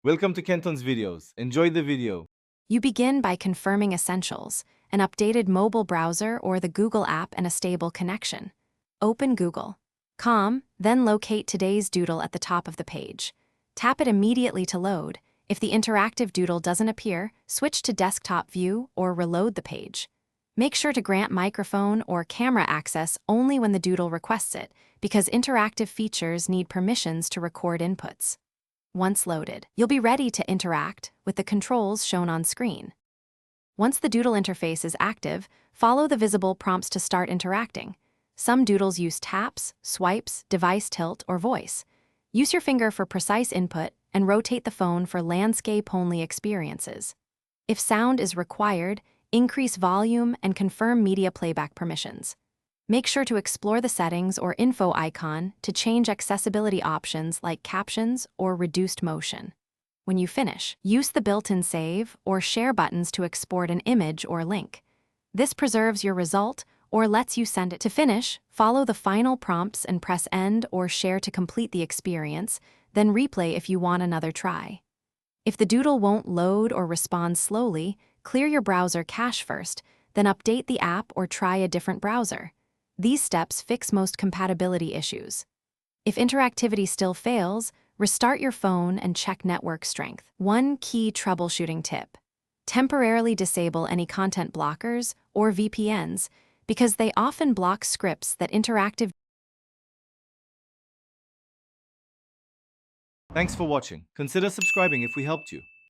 Welcome to Kenton's videos. Enjoy the video. You begin by confirming essentials, an updated mobile browser or the Google app and a stable connection. Open Google.com, then locate today's doodle at the top of the page. Tap it immediately to load. If the interactive doodle doesn't appear, switch to desktop view or reload the page. Make sure to grant microphone or camera access only when the doodle requests it, because interactive features need permissions to record inputs. Once loaded, you'll be ready to interact with the controls shown on screen. Once the Doodle interface is active, follow the visible prompts to start interacting. Some doodles use taps, swipes, device tilt, or voice. Use your finger for precise input and rotate the phone for landscape-only experiences. If sound is required, increase volume and confirm media playback permissions. Make sure to explore the settings or info icon to change accessibility options like captions or reduced motion. When you finish, use the built-in save or share buttons to export an image or link. This preserves your result or lets you send it. To finish, follow the final prompts and press end or share to complete the experience, then replay if you want another try. If the doodle won't load or respond slowly, clear your browser cache first, then update the app or try a different browser. These steps fix most compatibility issues. If interactivity still fails, restart your phone and check network strength. One key troubleshooting tip: temporarily disable any content blockers or VPNs because they often block scripts that interactive. Thanks for watching. Consider subscribing if we helped you.